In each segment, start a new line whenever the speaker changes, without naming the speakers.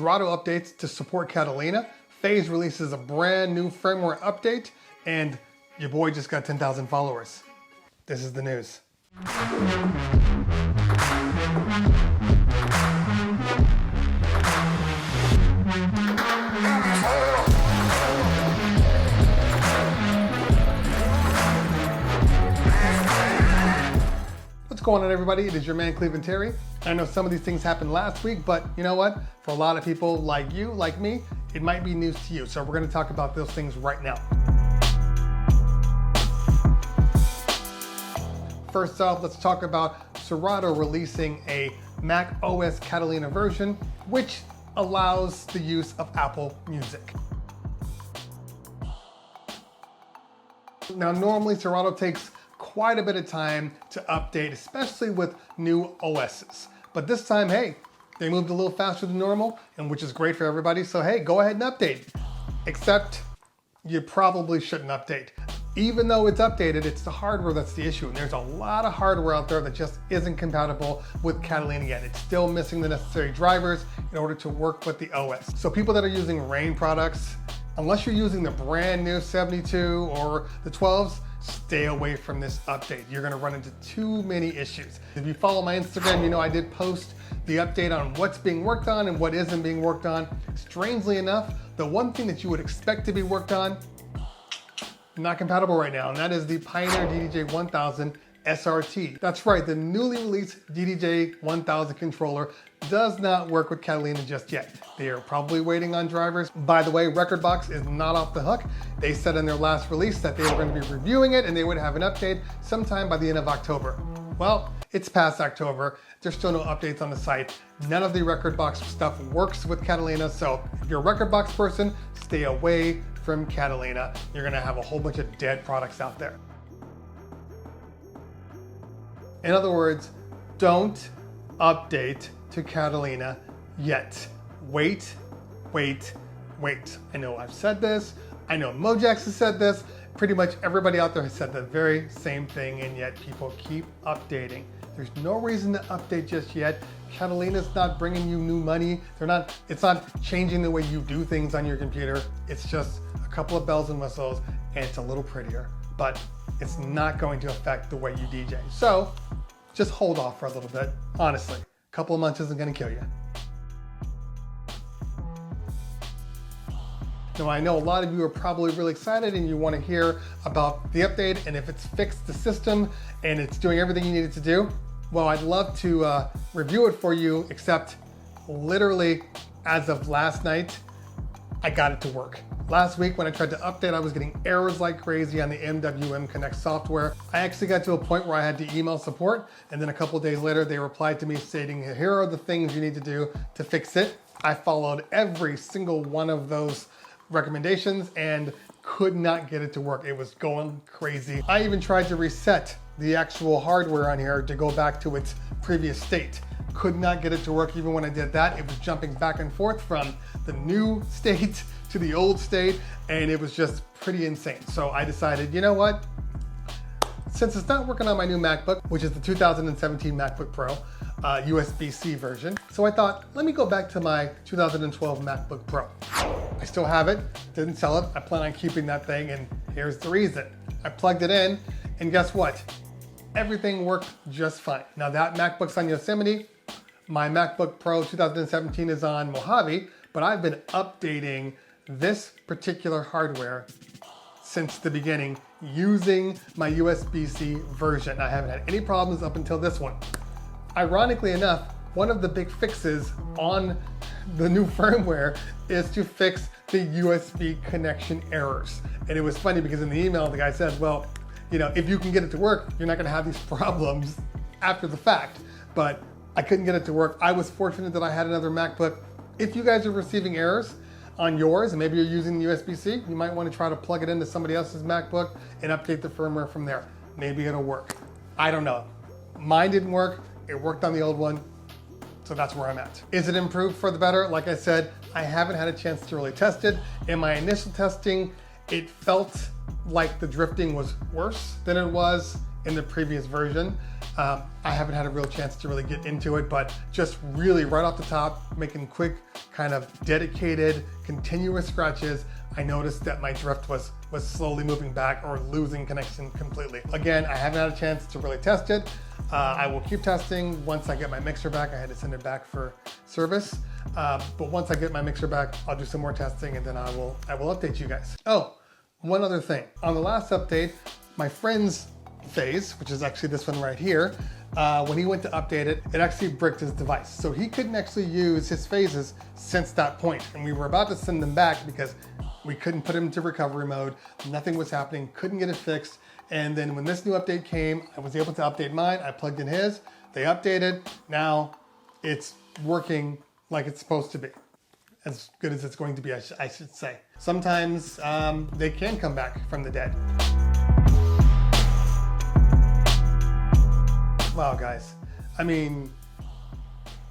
Serato updates to support Catalina, Phase releases a brand new firmware update, and your boy just got 10,000 followers. This is the news. What's going on, everybody? It is your man Cleveland Terry. I know some of these things happened last week, but you know what? For a lot of people like you, like me, it might be news to you. So we're going to talk about those things right now. First off, let's talk about Serato releasing a Mac OS Catalina version, which allows the use of Apple Music. Now, normally Serato takes quite a bit of time to update, especially with new OSs. But this time, hey, they moved a little faster than normal, and which is great for everybody. So hey, go ahead and update. Except you probably shouldn't update. Even though it's updated, it's the hardware that's the issue. And there's a lot of hardware out there that just isn't compatible with Catalina yet. It's still missing the necessary drivers in order to work with the OS. So people that are using Rain products, unless you're using the brand new 72 or the 12s, stay away from this update. You're gonna run into too many issues. If you follow my Instagram, you know I did post the update on what's being worked on and what isn't being worked on. Strangely enough, the one thing that you would expect to be worked on, not compatible right now, and that is the Pioneer DDJ 1000 SRT. That's right, the newly released DDJ 1000 controller does not work with Catalina just yet. They are probably waiting on drivers. By the way, Rekordbox is not off the hook. They said in their last release that they were going to be reviewing it and they would have an update sometime by the end of October. Well, it's past October. There's still no updates on the site. None of the Rekordbox stuff works with Catalina, so if you're a Rekordbox person, stay away from Catalina. You're gonna have a whole bunch of dead products out there. In other words, don't update to Catalina yet. Wait. I know I've said this. I know Mojax has said this. Pretty much everybody out there has said the very same thing, and yet people keep updating. There's no reason to update just yet. Catalina's not bringing you new money. It's not changing the way you do things on your computer. It's just a couple of bells and whistles, and it's a little prettier, but it's not going to affect the way you DJ. So just hold off for a little bit. Honestly, a couple of months isn't gonna kill you. Now, I know a lot of you are probably really excited and you want to hear about the update and if it's fixed the system and it's doing everything you need it to do. Well, I'd love to review it for you, except literally as of last night, I got it to work. Last week when I tried to update, I was getting errors like crazy on the MWM Connect software. I actually got to a point where I had to email support, and then a couple of days later, they replied to me stating, here are the things you need to do to fix it. I followed every single one of those recommendations and could not get it to work. It was going crazy. I even tried to reset the actual hardware on here to go back to its previous state. Could not get it to work. Even when I did that, it was jumping back and forth from the new state to the old state, and it was just pretty insane. So I decided, you know what? Since it's not working on my new MacBook, which is the 2017 MacBook Pro, USB-C version. So I thought, let me go back to my 2012 MacBook Pro. I still have it, didn't sell it. I plan on keeping that thing, and here's the reason. I plugged it in, and guess what? Everything worked just fine. Now that MacBook's on Yosemite, my MacBook Pro 2017 is on Mojave, but I've been updating this particular hardware since the beginning using my USB-C version. I haven't had any problems up until this one. Ironically enough, one of the big fixes on the new firmware is to fix the USB connection errors. And it was funny because in the email, the guy said, well, you know, if you can get it to work, you're not gonna have these problems after the fact. But I couldn't get it to work. I was fortunate that I had another MacBook. If you guys are receiving errors on yours, and maybe you're using the USB-C, you might want to try to plug it into somebody else's MacBook and update the firmware from there. Maybe it'll work. I don't know. Mine didn't work. It worked on the old one. So that's where I'm at. Is it improved for the better? Like I said, I haven't had a chance to really test it. In my initial testing, it felt like the drifting was worse than it was in the previous version. I haven't had a real chance to really get into it, but just really right off the top, making quick, kind of dedicated, continuous scratches, I noticed that my drift was slowly moving back or losing connection completely. Again, I haven't had a chance to really test it. I will keep testing. Once I get my mixer back, I had to send it back for service. But once I get my mixer back, I'll do some more testing and then I will update you guys. Oh, one other thing. On the last update, my friend's phase, which is actually this one right here, when he went to update it, it actually bricked his device. So he couldn't actually use his phases since that point. And we were about to send them back because we couldn't put him into recovery mode. Nothing was happening, couldn't get it fixed. And then when this new update came, I was able to update mine. I plugged in his, they updated. Now it's working like it's supposed to be. As good as it's going to be, I should say. Sometimes they can come back from the dead. Wow, guys. I mean,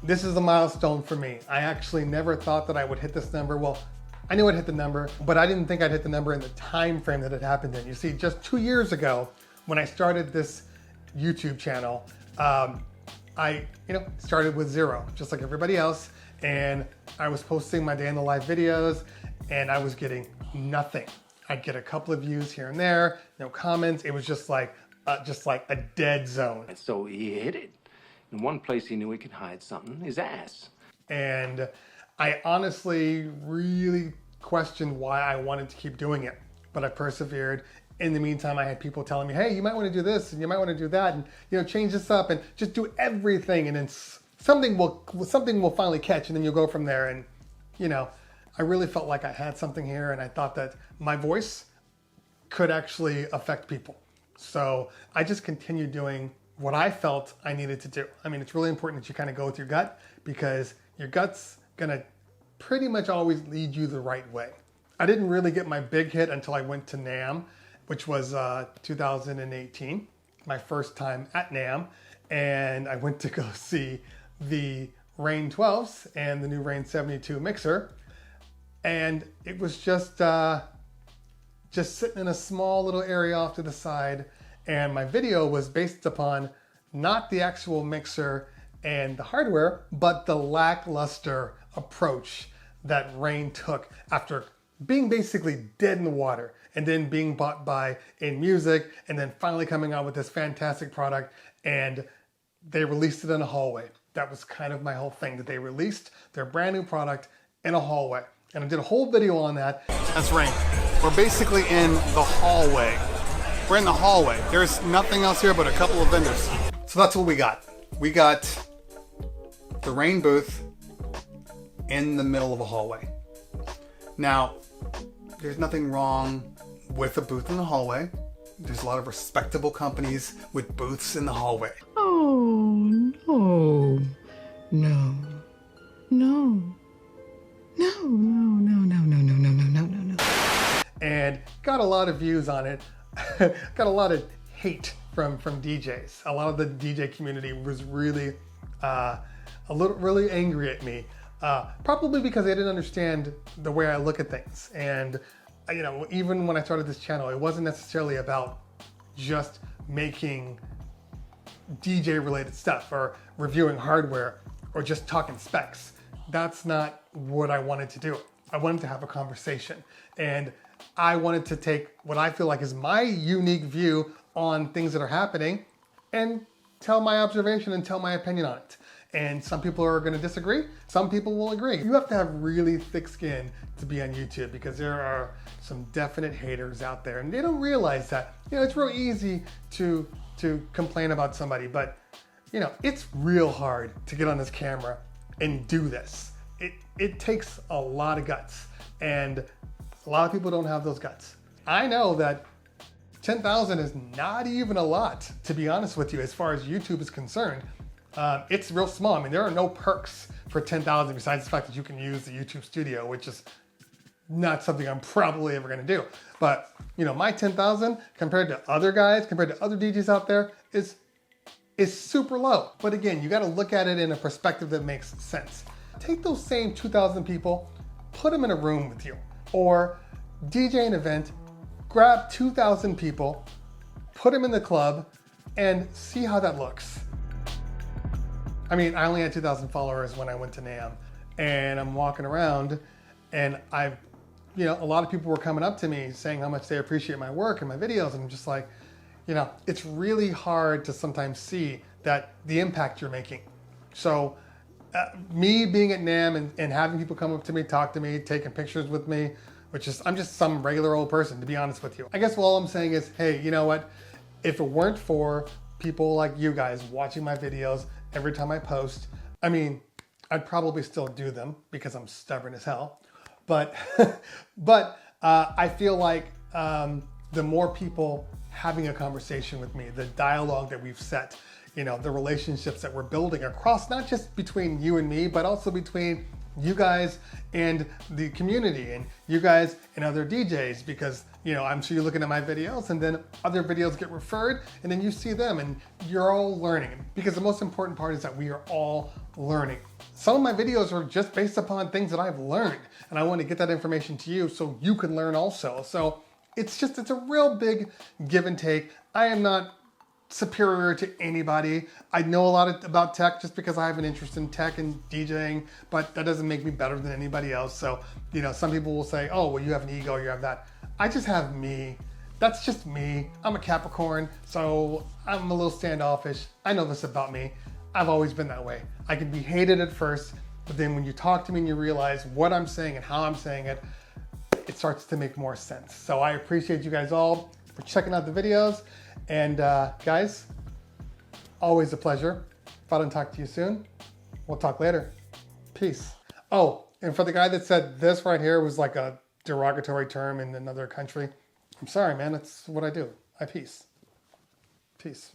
this is a milestone for me. I actually never thought that I would hit this number. Well, I knew I'd hit the number, but I didn't think I'd hit the number in the time frame that it happened in. You see, just 2 years ago, when I started this YouTube channel, I started with 0, just like everybody else, and I was posting my day in the life videos, and I was getting nothing. I'd get a couple of views here and there, no comments. It was just like a dead zone.
And so he hid it. In one place he knew he could hide something, his ass.
And I honestly really questioned why I wanted to keep doing it, but I persevered. In the meantime, I had people telling me, hey, you might want to do this and you might want to do that and change this up and just do everything, and then something will finally catch, and then you'll go from there. And I really felt like I had something here, and I thought that my voice could actually affect people. So I just continued doing what I felt I needed to do. I mean, it's really important that you kind of go with your gut, because your gut's gonna pretty much always lead you the right way. I didn't really get my big hit until I went to NAMM, which was 2018, my first time at NAMM, and I went to go see the Rane 12s and the new Rane 72 mixer, and it was just sitting in a small little area off to the side, and my video was based upon not the actual mixer and the hardware, but the lackluster approach that Rane took after being basically dead in the water and then being bought by InMusic and then finally coming out with this fantastic product, and they released it in a hallway. That was kind of my whole thing, that they released their brand new product in a hallway. And I did a whole video on that. That's Rane. We're basically in the hallway. We're in the hallway. There's nothing else here but a couple of vendors. So that's what we got. We got the Rane booth in the middle of a hallway. Now, there's nothing wrong with a booth in the hallway. There's a lot of respectable companies with booths in the hallway.
Oh, no. No. No. No, no, no, no, no, no, no, no, no, no, no.
And got a lot of views on it. Got a lot of hate from DJs. A lot of the DJ community was really really angry at me. Probably because they didn't understand the way I look at things. And even when I started this channel, it wasn't necessarily about just making DJ related stuff or reviewing hardware or just talking specs. That's not what I wanted to do. I wanted to have a conversation, and I wanted to take what I feel like is my unique view on things that are happening and tell my observation and tell my opinion on it. And some people are going to disagree. Some people will agree. You have to have really thick skin to be on YouTube, because there are some definite haters out there, and they don't realize that. It's real easy to complain about somebody, but it's real hard to get on this camera and do this. It takes a lot of guts, and a lot of people don't have those guts. I know that 10,000 is not even a lot, to be honest with you, as far as YouTube is concerned. It's real small. I mean, there are no perks for 10,000 besides the fact that you can use the YouTube Studio, which is not something I'm probably ever going to do. But my 10,000 compared to other guys, compared to other DJs out there, is super low. But again, you got to look at it in a perspective that makes sense. Take those same 2,000 people, put them in a room with you, or DJ an event, grab 2,000 people, put them in the club, and see how that looks. I mean, I only had 2,000 followers when I went to NAMM, and I'm walking around, and a lot of people were coming up to me saying how much they appreciate my work and my videos, and I'm just like, it's really hard to sometimes see that the impact you're making. So me being at NAMM and having people come up to me, talk to me, taking pictures with me, I'm just some regular old person, to be honest with you. I guess all I'm saying is, hey, you know what? If it weren't for people like you guys watching my videos every time I post, I mean, I'd probably still do them because I'm stubborn as hell. But, I feel like the more people having a conversation with me, the dialogue that we've set, the relationships that we're building across, not just between you and me, but also between you guys and the community and you guys and other DJs, because I'm sure you're looking at my videos and then other videos get referred and then you see them and you're all learning, because the most important part is that we are all learning. Some of my videos are just based upon things that I've learned, and I want to get that information to you so you can learn also. So it's a real big give and take. I am not superior to anybody. I know a lot about tech just because I have an interest in tech and DJing, but that doesn't make me better than anybody else. So, some people will say, oh, well, you have an ego, you have that. I just have me. That's just me. I'm a Capricorn, so I'm a little standoffish. I know this about me. I've always been that way. I can be hated at first, but then when you talk to me and you realize what I'm saying and how I'm saying it, it starts to make more sense. So I appreciate you guys all for checking out the videos. And guys, always a pleasure. If I don't talk to you soon, we'll talk later. Peace. Oh, and for the guy that said this right here was like a derogatory term in another country, I'm sorry, man. It's what I do. I peace. Peace.